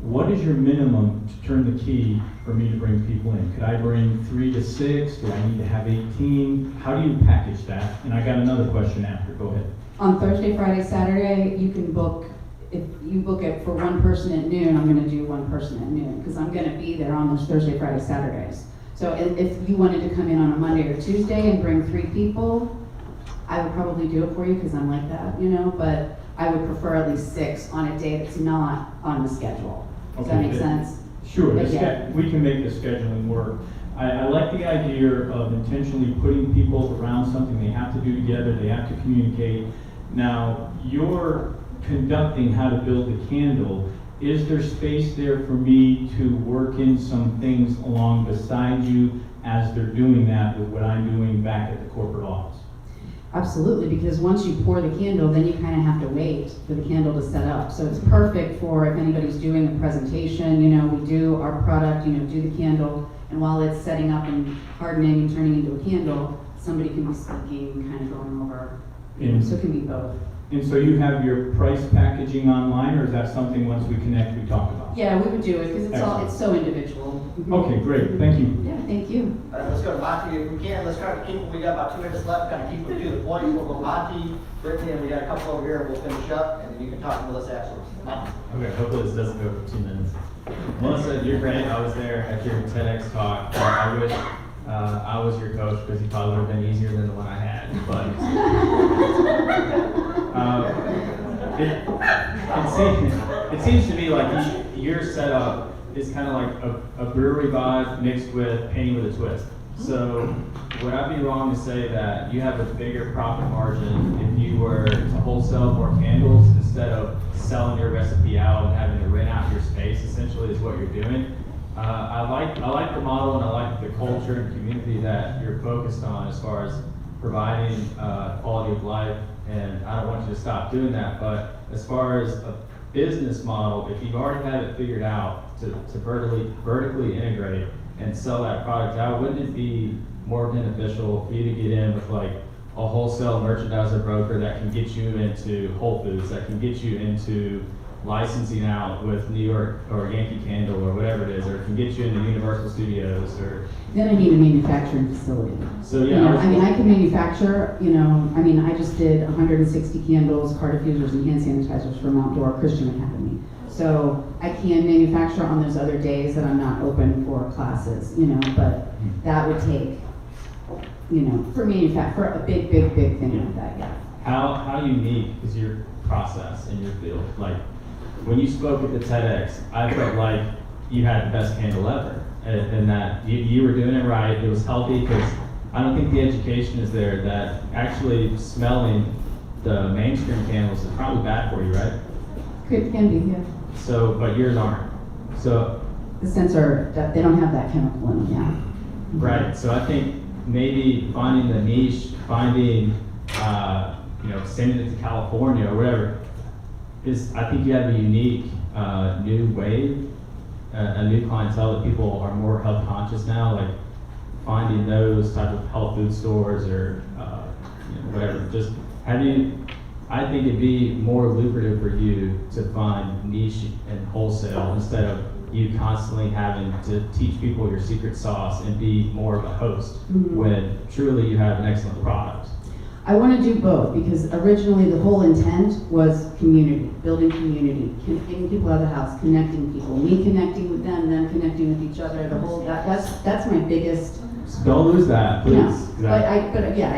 What is your minimum to turn the key for me to bring people in? Could I bring 3 to 6? Do I need to have 18? How do you package that? And I got another question after, go ahead. On Thursday, Friday, Saturday, you can book, if you book it for one person at noon, I'm gonna do one person at noon, because I'm gonna be there on those Thursday, Friday, Saturdays. So if you wanted to come in on a Monday or Tuesday and bring 3 people, I would probably do it for you, because I'm like that, you know, but I would prefer at least 6 on a day that's not on the schedule. Does that make sense? Sure, But yeah. we can make the scheduling work. I like the idea of intentionally putting people around something they have to do together, they have to communicate. Now, you're conducting how to build the candle. Is there space there for me to work in some things along beside you as they're doing that with what I'm doing back at the corporate office? Absolutely, because once you pour the candle, then you kind of have to wait for the candle to set up. So it's perfect for if anybody's doing a presentation, you know, we do our product, you know, do the candle, and while it's setting up and hardening and turning into a candle, somebody can be speaking, kind of going over, you know, so it can be both. And so you have your price packaging online, or is that something once we connect, we talk about? Yeah, we would do it, because it's so individual. Okay, great, thank you. Yeah, thank you. All right, let's go to Monty if we can. Let's try to keep, we got about 2 minutes left, kind of keep it to the point. We'll go Monty, Brittany, and we got a couple over here, and we'll finish up, and then you can talk to Melissa afterwards. Monty. Okay, hopefully this doesn't go for 2 minutes. Melissa, you're great. I was there at your TEDx talk. I wish I was your coach, because you probably would have been easier than the one I had. But it seems to me like your setup is kind of like a brewery vibe mixed with painting with a twist. So would I be wrong to say that you have a bigger profit margin if you were to wholesale more candles instead of selling your recipe out and having to rent out your space, essentially, is what you're doing? I like the model, and I like the culture and community that you're focused on as far as providing quality of life, and I don't want you to stop doing that. But as far as a business model, if you've already had it figured out to vertically integrate and sell that product out, wouldn't it be more beneficial for you to get in with like a wholesale merchandiser broker that can get you into Whole Foods, that can get you into licensing out with New York or Yankee Candle or whatever it is, or can get you into Universal Studios, or Then I need a manufacturing facility. So yeah, You know, I mean, I can manufacture, you know, I mean, I just did 160 candles, car diffusers, and hand sanitizers from Outdoor Christian Academy. So I can manufacture on those other days that I'm not open for classes, you know, but that would take, you know, for a big thing like that, yeah. how unique is your process in your field? Like, when you spoke at the TEDx, I felt like you had the best candle ever, and that you were doing it right. It was healthy, because I don't think the education is there that actually smelling the mainstream candles is probably bad for you, right? Can be, yeah. So, but yours aren't. So, The sensor, they don't have that chemical in them, yeah. right. So I think maybe finding the niche, finding, sending it to California or whatever, I think you have a unique new wave, a new clientele that people are more health conscious now, like finding those type of health food stores or whatever. Just I think it'd be more lucrative for you to find niche and wholesale instead of you constantly having to teach people your secret sauce and be more of a host when truly you have an excellent product. I want to do both, because originally the whole intent was community, building community, getting people out of the house, connecting people, me connecting with them connecting with each other. The whole that's my biggest. So don't lose that, please. Yeah, but I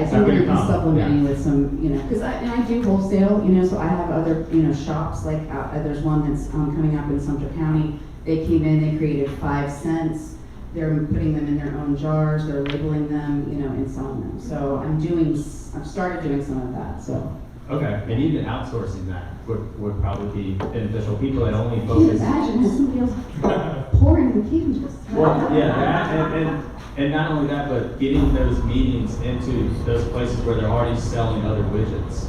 think we're gonna be supplementing with some, because I do wholesale, so I have other, shops like there's one that's coming up in Sumter County. They came in, they created 5 cents. They're putting them in their own jars, they're labeling them, and selling them. So I've started doing some of that, so. Okay, and even outsourcing that would probably be beneficial. People that only focus. Imagine if somebody else. pouring the hinges. Well, yeah, that, and not only that, but getting those meetings into those places where they're already selling other widgets.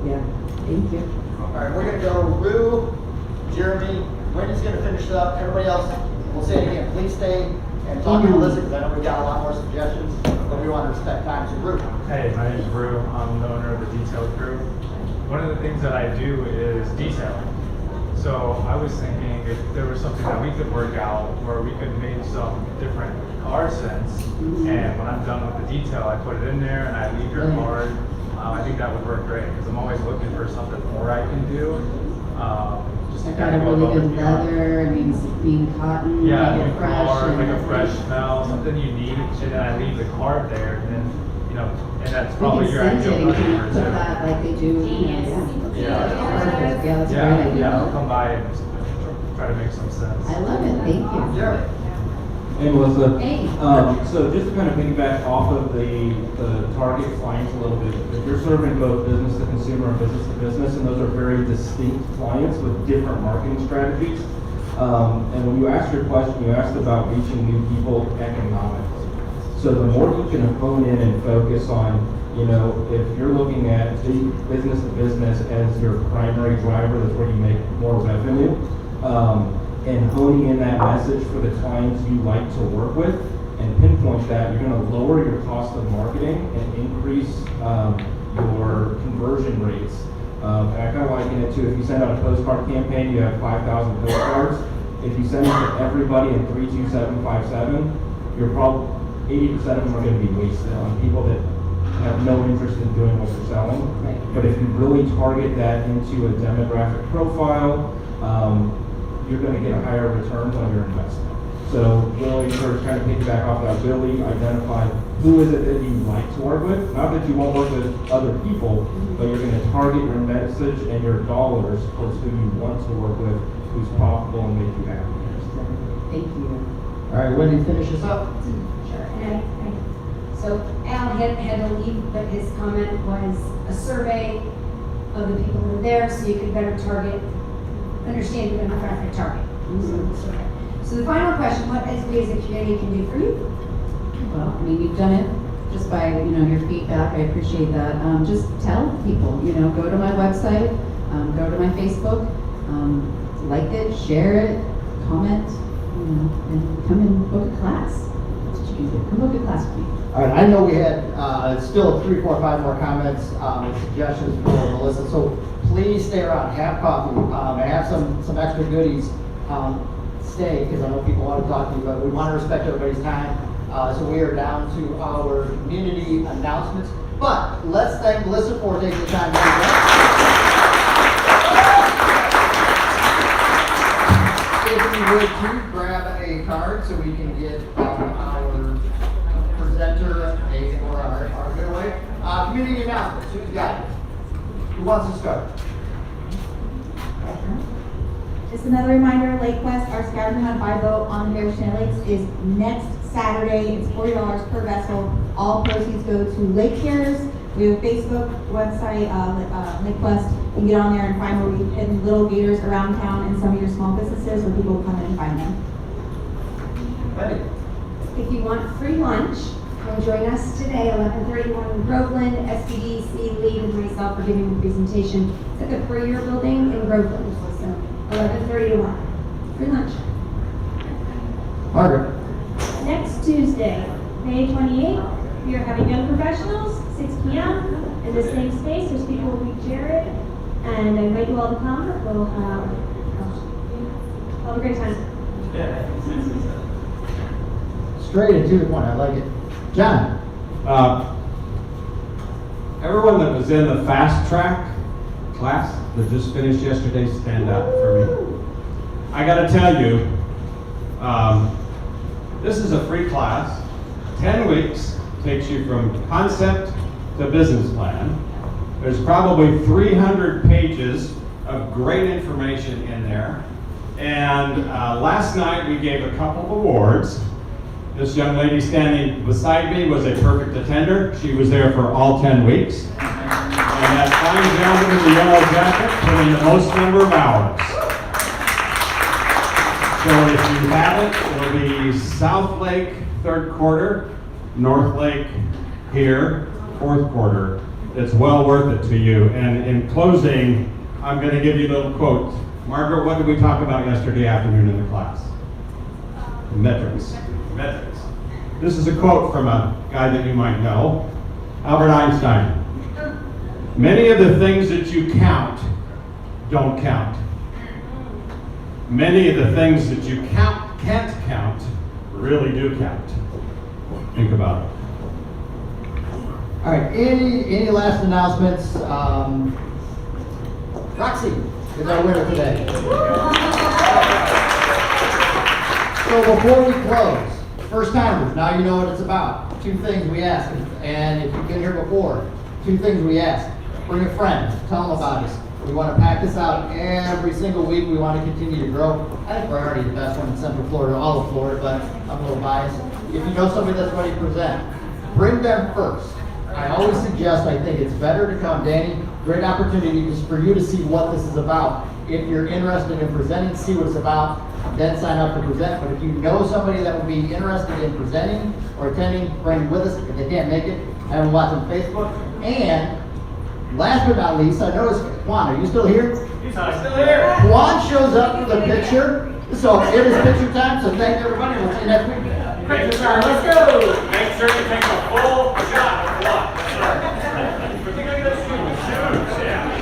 Yeah, thank you. All right, we're gonna go Rue, Jeremy, Wendy's gonna finish it up, everybody else, we'll say it again, please stay and talk to Melissa, because I know we've got a lot more suggestions, but we want to respect time, so Rue. Hey, my name's Brew. I'm the owner of the detail crew. One of the things that I do is detailing. So I was thinking if there was something that we could work out where we could make some different card scents, and when I'm done with the detail, I put it in there and I leave your card. I think that would work great because I'm always looking for something more I can do. Just I to got kind a of go really above good and beyond. leather, I mean, being cotton, Yeah, make it new fresh. card, and- like a fresh smell, something unique, and then I leave the card there, and then, you know, and that's We probably can your send ideal it and customer kind of too. put that like they do, you know, Yeah. yeah, that's a Yeah, great idea. yeah, I'll come by and try to make some sense. I love it, thank you. Jeremy. Hey, Melissa. Hey. So just to kind of piggyback off of the target clients a little bit, if you're serving both business to consumer and business to business, and those are very distinct clients with different marketing strategies. And when you asked your question, you asked about reaching new people economically. So the more you can hone in and focus on, you know, if you're looking at business to business as your primary driver, that's where you make more revenue. And honing in that message for the clients you like to work with and pinpoint that, you're gonna lower your cost of marketing and increase your conversion rates. And I kinda liken it to if you send out a postcard campaign, you have 5,000 postcards. If you send it to everybody in 32757, you're probably, 80% of them are gonna be wasted on people that have no interest in doing what you're selling. But if you really target that into a demographic profile, you're going to get a higher return on your investment. So really encourage kind of piggyback off that, really identify who is it that you like to work with. Not that you won't work with other people, but you're going to target your message and your dollars towards who you want to work with, who's profitable and make you happy. Thank you. All right, Wendy, finish this up. Sure, and so Al had to leave, but his comment was a survey of the people who were there, so you could better target, understand your demographic target. So the final question, what as we as a community can do for you? Well, I mean, you've done it just by, you know, your feedback, I appreciate that. Just tell people, you know, go to my website, go to my Facebook, like it, share it, comment, you know, and come and book a class. That's what you can do, come book a class with me. All right, I know we had still 3, 4, 5 more comments and suggestions for Melissa, so please stay around, have coffee, and have some extra goodies. Stay, because I know people want to talk to you, but we want to respect everybody's time. So we are down to our community announcements, but let's thank Melissa for taking the time to do that. If you would, too, grab a card so we can get our presenter or our giveaway. Community announcements, who's got it? Who wants to start? Just another reminder, Lake West, our scavenger hunt by boat on the Bear Shannon Lakes is next Saturday. It's $40 per vessel. All proceeds go to lake carriers. We have a Facebook website, Lake West. You can get on there and find where we've hidden little gators around town and some of your small businesses where people come in and find them. Ready? If you want free lunch, come join us today, 11:31 in Groveland. SBDC lead and myself are giving the presentation. It's at the Fourier Building in Groveland. So 11:30 to 1. Free lunch. Margaret. Next Tuesday, May 28th, we are having Young Professionals, 6 p.m. in the same space. There's people will be Jared, and I invite you all to come. We'll have a great time. Straight and to the point, I like it. John. Everyone that was in the fast track class that just finished yesterday, stand up for me. I gotta tell you, this is a free class. 10 weeks takes you from concept to business plan. There's probably 300 pages of great information in there. And last night we gave a couple of awards. This young lady standing beside me was a perfect attender. She was there for all 10 weeks. And that fine gentleman in the yellow jacket put in the most number of hours. So So if you haven't, it'll be South Lake, third quarter, North Lake here, fourth quarter. It's well worth it to you. And in closing, I'm going to give you a little quote. Margaret, what did we talk about yesterday afternoon in the class? Metrics. Metrics. This is a quote from a guy that you might know, Albert Einstein. Many of the things that you count don't count. Many of the things that you can't count really do count. Think about it. All right, any last announcements? Roxy is our winner today. So before we close, first timers, now you know what it's about. Two things we ask, and if you've been here before, two things we ask. Bring a friend, tell them about us. We want to pack this out every single week. We want to continue to grow. I think we're already the best one in Central Florida, all of Florida, but I'm a little biased. If you know somebody that's ready to present, bring them first. I always suggest, I think it's better to come, Danny, great opportunity just for you to see what this is about. If you're interested in presenting, see what it's about, then sign up to present. But if you know somebody that would be interested in presenting or attending, bring them with us. If they can't make it, have them watch on Facebook. And last but not least, I noticed, Juan, are you still here? He's still here. Juan shows up for the picture. So it is picture time, so thank everybody. We'll see you next week. Picture time, let's go. Make sure you take a full shot of blood. Particularly those shoes. Yeah.